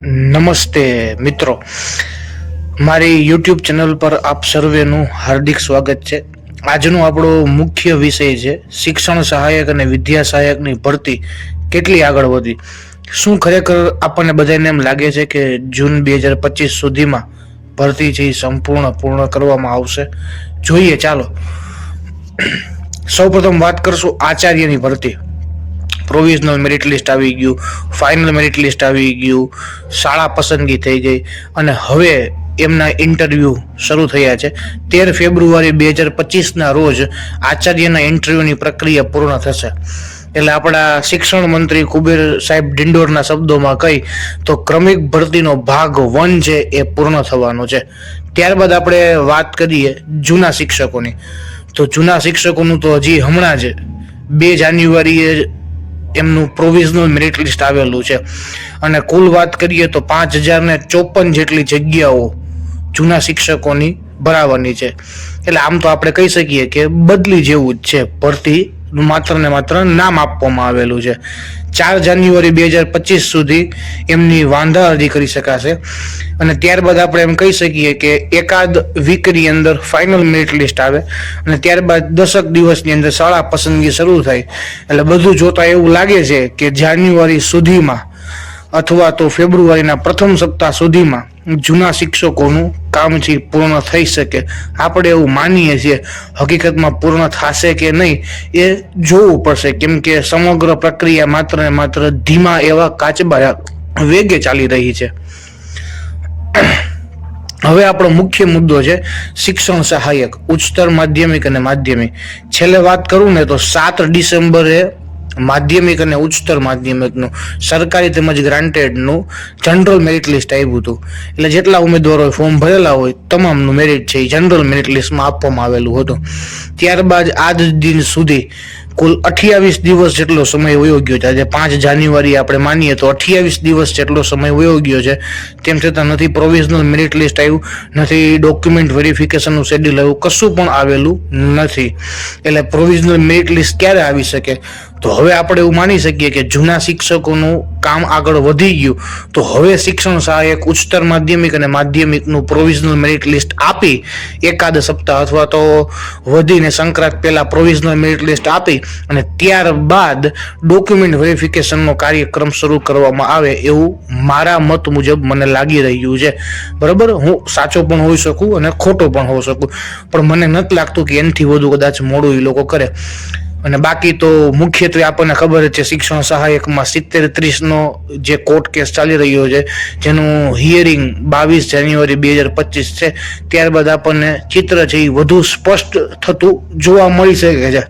નમસ્તે મિત્રો, મારી યુટ્યુબ ચેનલ પર આપ સર્વેનું હાર્દિક સ્વાગત છે. આજનો આપણો મુખ્ય વિષય છે શિક્ષણ સહાયક અને વિદ્યા સહાયકની ભરતી કેટલી આગળ વધી. શું ખરેખર આપણને બધાને એમ લાગે છે કે જૂન 2025 સુધીમાં ભરતી છે પૂર્ણ કરવામાં આવશે? જોઈએ, ચાલો. સૌપ્રથમ વાત કરશું આચાર્યની ભરતી. પ્રોવિઝનલ મેરિટ લિસ્ટ આવી ગયું, ફાઇનલ મેરિટ લિસ્ટ આવી ગયું, શાળા પસંદગી થઈ ગઈ અને હવે એમના ઇન્ટરવ્યૂ શરૂ થયા છે. 13 ફેબ્રુઆરી 2025ના રોજ આચાર્યના ઇન્ટરવ્યૂની પ્રક્રિયા પૂર્ણ થશે. એટલે આપણા શિક્ષણ મંત્રી કુબેર સાહેબ ડિંડોરના શબ્દોમાં કહી તો ક્રમિક ભરતીનો ભાગ 1 છે એ પૂર્ણ થવાનો છે. ત્યારબાદ આપણે વાત કરીએ જૂના શિક્ષકોની. તો જૂના શિક્ષકોનું તો હજી હમણાં જ 2 જાન્યુઆરીએ એમનું પ્રોવિઝનલ મેરિટ લિસ્ટ આવેલું છે અને કુલ વાત કરીએ તો 5054 જેટલી જગ્યાઓ જૂના શિક્ષકોની ભરાવાની છે. એટલે આમ તો આપણે કહી શકીએ કે બદલી જેવું જ છે. ભરતી માત્ર ને માત્ર નામ આપવામાં આવેલું છે. 4 જાન્યુઆરી 2025 સુધી એમની વાંધા અરજી કરી શકાશે અને ત્યારબાદ આપણે એમ કહી શકીએ કે એકાદ વીકની અંદર ફાઇનલ મેરિટ લિસ્ટ આવે અને ત્યારબાદ 10 દિવસની અંદર શાળા પસંદગી શરૂ થાય. એટલે બધું જોતા એવું લાગે છે કે જાન્યુઆરી સુધીમાં અથવા તો ફેબ્રુઆરીના પ્રથમ સપ્તાહ સુધીમાં જૂના શિક્ષકોનું કામ છે પૂર્ણ થઈ શકે. આપણે એવું માનીએ છીએ. હકીકતમાં પૂર્ણ થશે કે નહીં એ જોવું પડશે, કેમ કે સમગ્ર પ્રક્રિયા માત્ર ને માત્ર ધીમા એવા કાચબા વેગે ચાલી રહી છે. હવે આપણો મુખ્ય મુદ્દો છે શિક્ષણ સહાયક, ઉચ્ચતર માધ્યમિક અને માધ્યમિક. છેલ્લે વાત કરું ને તો 7 ડિસેમ્બરે માધ્યમિક અને ઉચ્ચતર માધ્યમિકનું સરકારી તેમજ ગ્રાન્ટેડનું જનરલ મેરિટ લિસ્ટ આવ્યું હતું. એટલે જેટલા ઉમેદવારોએ ફોર્મ ભરેલા હોય તમામનું મેરિટ છે એ જનરલ મેરિટ લિસ્ટમાં આપવામાં આવેલું હતું. ત્યારબાદ આજ દિન સુધી કુલ 28 દિવસ જેટલો સમય વયો ગયો છે. આજે 5 જાન્યુઆરી આપણે માનીએ તો 28 દિવસ જેટલો સમય વયો ગયો છે. તેમ છતાં નથી પ્રોવિઝનલ મેરિટ લિસ્ટ આવ્યું, નથી ડોક્યુમેન્ટ વેરિફિકેશનનું શેડ્યુલ આવ્યું, કશું પણ આવેલું નથી. એટલે પ્રોવિઝનલ મેરિટ લિસ્ટ ક્યારે આવી શકે? તો હવે આપણે એવું માની શકીએ કે જૂના શિક્ષકોનું કામ આગળ વધી ગયું. તો હવે શિક્ષણ સહાયક ઉચ્ચતર માધ્યમિક અને માધ્યમિકનું પ્રોવિઝનલ મેરિટ લિસ્ટ આપી એકાદ સપ્તાહ અથવા તો વધીને સંક્રાંત પહેલા પ્રોવિઝનલ મેરિટ લિસ્ટ આપી અને ત્યારબાદ ડોક્યુમેન્ટ વેરિફિકેશનનો કાર્યક્રમ શરૂ કરવામાં આવે એવું મારા મત મુજબ મને લાગી રહ્યું છે. બરાબર, હું સાચો પણ હોઈ શકું અને ખોટો પણ હોઈ શકું, પણ મને નથી લાગતું કે એનાથી વધુ કદાચ મોડું એ લોકો કરે. અને બાકી તો મુખ્યત્વે આપણને ખબર જ છે શિક્ષણ સહાયકમાં 70-30નો જે કોર્ટ કેસ ચાલી રહ્યો છે, જેનું હિયરિંગ 22 જાન્યુઆરી 2025 છે. ત્યારબાદ આપણને ચિત્ર છે એ વધુ સ્પષ્ટ થતું જોવા મળી શકે છે.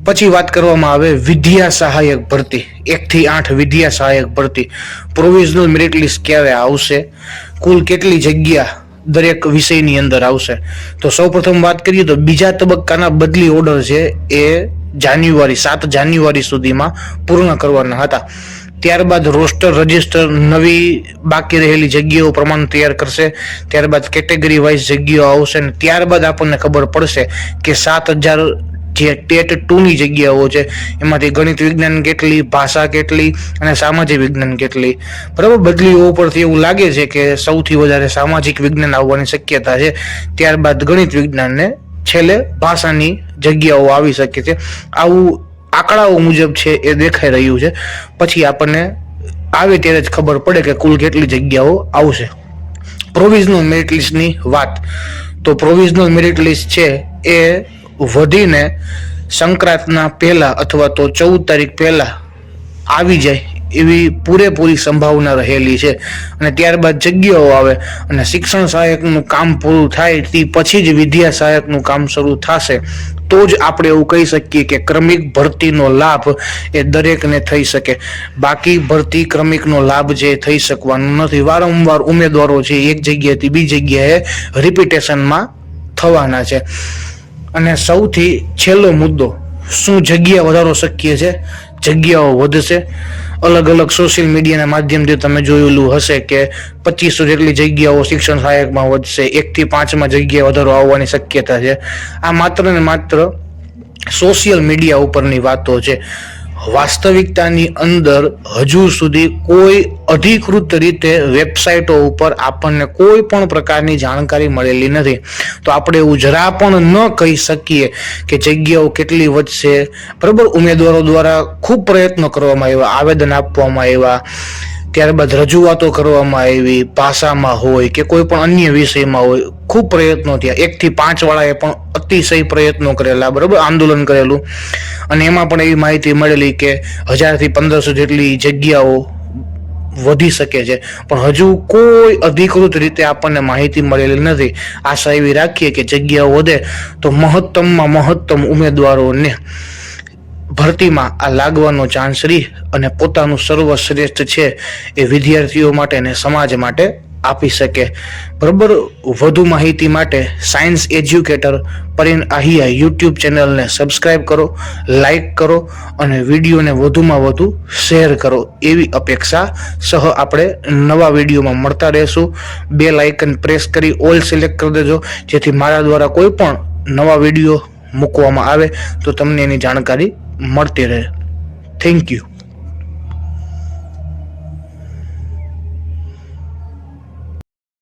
પછી વાત કરવામાં આવે વિદ્યા સહાયક ભરતી. 1 થી 8 વિદ્યા સહાયક ભરતી. પ્રોવિઝનલ મેરિટ લિસ્ટ ક્યારે આવશે? કુલ કેટલી જગ્યા દરેક વિષયની અંદર આવશે? તો સૌપ્રથમ વાત કરીએ તો બીજા તબક્કાના બદલી ઓર્ડર છે એ 7 જાન્યુઆરી સુધીમાં પૂર્ણ કરવાના હતા. ત્યારબાદ રોસ્ટર રજિસ્ટર નવી બાકી રહેલી જગ્યાઓ પ્રમાણ તૈયાર કરશે. ત્યારબાદ કેટેગરી વાઇઝ જગ્યાઓ આવશે અને ત્યારબાદ આપણને ખબર પડશે કે 7,000 જે ટેટ 2ની જગ્યાઓ છે એમાંથી ગણિત વિજ્ઞાન કેટલી, ભાષા કેટલી અને સામાજિક વિજ્ઞાન કેટલી. બરાબર, બદલીઓ ઉપરથી એવું લાગે છે કે સૌથી વધારે સામાજિક વિજ્ઞાન આવવાની શક્યતા છે. ત્યારબાદ ગણિત વિજ્ઞાનને છેલ્લે ભાષાની જગ્યાઓ આવી શકે છે. આવું આંકડાઓ મુજબ છે એ દેખાઈ રહ્યું છે. પછી આપણને આવે ત્યારે જ ખબર પડે કે કુલ કેટલી જગ્યાઓ આવશે. પ્રોવિઝનલ મેરિટ લિસ્ટની વાત, તો પ્રોવિઝનલ મેરિટ લિસ્ટ છે એ વધીને સંક્રાંતના પહેલા અથવા તો 14 તારીખ પહેલા આવી જાય એવી પૂરેપૂરી સંભાવના રહેલી છે. અને ત્યારબાદ જગ્યાઓ આવે અને શિક્ષણ સહાયકનું કામ પૂરું થાય તે પછી જ વિદ્યા સહાયકનું કામ શરૂ થશે. તો જ આપણે એવું કહી શકીએ કે ક્રમિક ભરતીનો લાભ એ દરેકને થઈ શકે. બાકી ભરતી ક્રમિકનો લાભ જે થઈ શકવાનું નથી. વારંવાર ઉમેદવારો છે એક જગ્યાએથી બીજી જગ્યાએ રિપીટેશનમાં થવાના છે. અને સૌથી છેલ્લો મુદ્દો, શું જગ્યા વધારો શક્ય છે? જગ્યાઓ વધશે. અલગ અલગ સોશિયલ મીડિયાના માધ્યમથી તમે જોયેલું હશે કે 2500 જેટલી જગ્યાઓ શિક્ષણ સહાયકમાં વધશે. 1 થી 5માં જગ્યા વધારો આવવાની શક્યતા છે. આ માત્ર ને માત્ર સોશિયલ મીડિયા ઉપરની વાતો છે. વાસ્તવિકતાની અંદર હજુ સુધી કોઈ અધિકૃત રીતે વેબસાઇટો ઉપર આપણને કોઈ પણ પ્રકારની જાણકારી મળેલી નથી. તો આપણે એવું જરા પણ ન કહી શકીએ કે જગ્યાઓ કેટલી વધશે. બરાબર, ઉમેદવારો દ્વારા ખૂબ પ્રયત્નો કરવામાં આવ્યા, આવેદન આપવામાં આવ્યા, ત્યારબાદ રજૂઆતો કરવામાં આવી, ભાષામાં હોય કે કોઈ પણ અન્ય વિષયમાં હોય, ખૂબ પ્રયત્નો થયા. 1 થી 5 વાળાએ પણ અતિશય પ્રયત્નો કરેલા, બરાબર, આંદોલન કરેલું. અને એમાં પણ એવી માહિતી મળેલી કે 1000 થી 1500 જેટલી જગ્યાઓ વધી શકે છે, પણ હજુ કોઈ અધિકૃત રીતે આપણને માહિતી મળેલી નથી. આશા એવી રાખીએ કે જગ્યાઓ વધે તો મહત્તમમાં મહત્તમ ઉમેદવારોને ભરતીમાં આ લાગવાનો ચાન્સ રહી અને પોતાનું સર્વશ્રેષ્ઠ છે એ વિદ્યાર્થીઓ માટે અને સમાજ માટે આપી શકે. બરાબર, વધુ માહિતી માટે સાયન્સ એજ્યુકેટર પરિન આહિયા યુટ્યુબ ચેનલને સબસ્ક્રાઇબ કરો, લાઈક કરો અને વિડીયોને વધુમાં વધુ શેર કરો એવી અપેક્ષા સહ આપણે નવા વિડીયોમાં મળતા રહેશું. બેલ આઇકન પ્રેસ કરી ઓલ સિલેક્ટ કરી દેજો, જેથી મારા દ્વારા કોઈ પણ નવા વિડીયો મૂકવામાં આવે તો તમને એની જાણકારી મળતી રહે. Thank you.